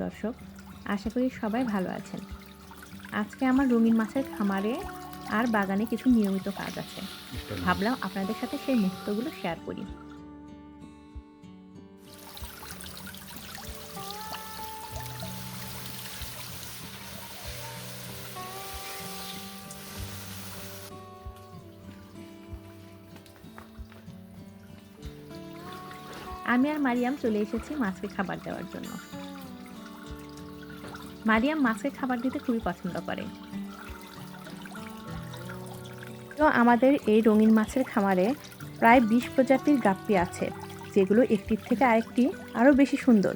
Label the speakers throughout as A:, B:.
A: দর্শক, আশা করি সবাই ভালো আছেন। আজকে আমার রঙিন মাছের খামারে আর বাগানে কিছু নিয়মিত কাজ আছে। ভাবলাম আপনাদের সাথে সেই মুহূর্তগুলো শেয়ার করি। আমি আর মারিয়াম চলে এসেছি মাছকে খাবার দেওয়ার জন্য। মারিয়াম মাছকে খাবার দিতে খুবই পছন্দ করে। তো আমাদের এই রঙিন মাছের খামারে প্রায় ২০ প্রজাতির গাপ্পি আছে, যেগুলো একটির থেকে আরেকটি আরও বেশি সুন্দর।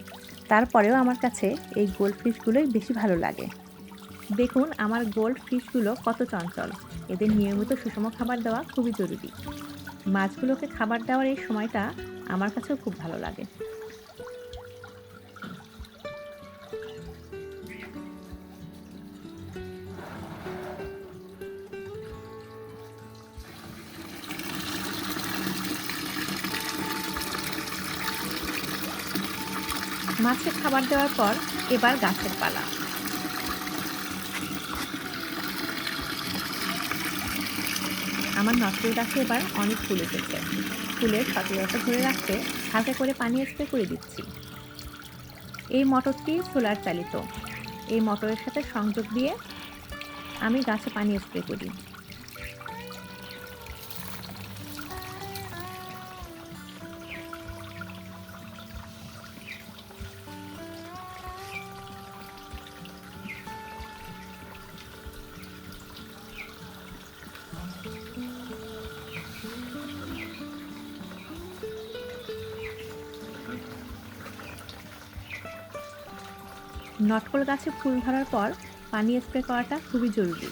A: তারপরেও আমার কাছে এই গোল্ড ফিশগুলোই বেশি ভালো লাগে। দেখুন আমার গোল্ড ফিশগুলো কত চঞ্চল। এদের নিয়মিত সুষম খাবার দেওয়া খুবই জরুরি। মাছগুলোকে খাবার দেওয়ার এই সময়টা আমার কাছেও খুব ভালো লাগে। মাছকে খাবার দেওয়ার পর এবার গাছের পালা। আমার নটকল গাছে এবার অনেক ফুল এসেছে। ফুলের সতেজতা ধরে রাখতে হালকা করে পানি স্প্রে করে দিচ্ছি। এই মোটরটি সোলার চালিত। এই মোটরের সাথে সংযোগ দিয়ে আমি গাছে পানি স্প্রে করি। নটকল গাছে ফুল ধরার পর পানি স্প্রে করাটা খুবই জরুরি।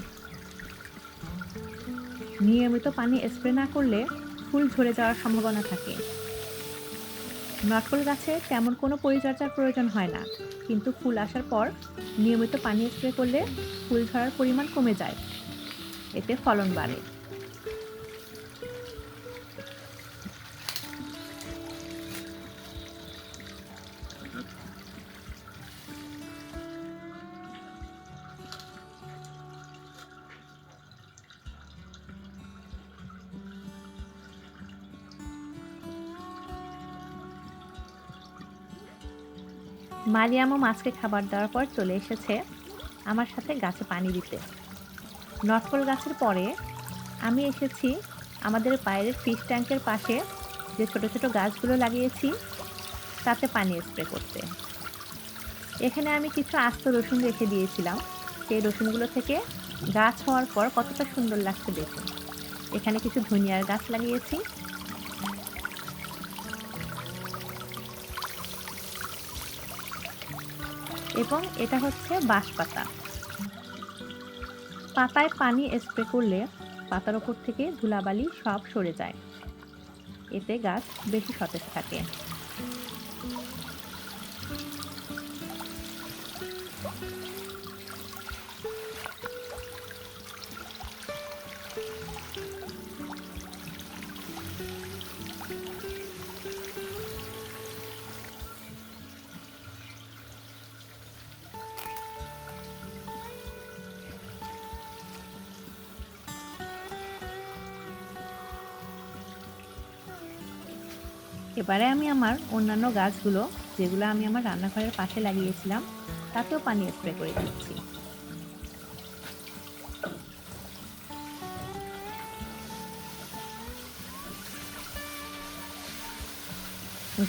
A: নিয়মিত পানি স্প্রে না করলে ফুল ঝরে যাওয়ার সম্ভাবনা থাকে। নটকল গাছে তেমন কোনো পরিচর্যার প্রয়োজন হয় না, কিন্তু ফুল আসার পর নিয়মিত পানি স্প্রে করলে ফুল ঝরার পরিমাণ কমে যায়। এতে ফলন বাড়ে। মারিয়ামও মাছকে খাবার দেওয়ার পর চলে এসেছে আমার সাথে গাছে পানি দিতে। নটকল গাছের পরে আমি এসেছি আমাদের বাইরের ফিশ ট্যাঙ্কের পাশে যে ছোট ছোট গাছগুলো লাগিয়েছি তাতে পানি স্প্রে করতে। এখানে আমি কিছু আস্ত রসুন রেখে দিয়েছিলাম। সেই রসুনগুলো থেকে গাছ হওয়ার পর কতটা সুন্দর লাগছে দেখুন। এখানে কিছু ধনিয়ার গাছ লাগিয়েছি। এবং এটা হচ্ছে বাঁশপাতা। পাতায় পানি স্প্রে করলে পাতার ওপর থেকে ধুলাবালি সব সরে যায়। এতে গাছ বেশি সতেজ থাকে। এবারে আমি আমার অন্যান্য গাছগুলো, যেগুলো আমি আমার রান্নাঘরের পাশে লাগিয়েছিলাম, তাতেও পানি স্প্রে করে দিচ্ছি।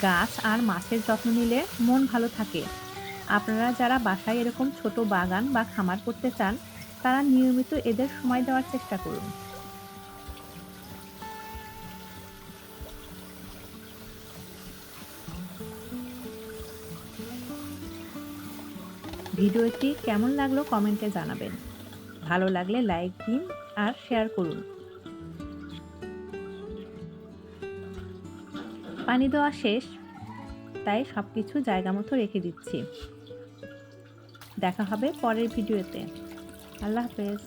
A: গাছ আর মাছের যত্ন নিলে মন ভালো থাকে। আপনারা যারা বাসায় এরকম ছোট বাগান বা খামার করতে চান, তারা নিয়মিত এদের সময় দেওয়ার চেষ্টা করুন। ভিডিওটি কেমন লাগলো কমেন্টে জানাবেন। ভালো লাগলে লাইক দিন আর শেয়ার করুন। পানি দেওয়া শেষ, তাই সবকিছু জায়গা মতো রেখে দিচ্ছি। দেখা হবে পরের ভিডিওতে। আল্লাহ হাফেজ।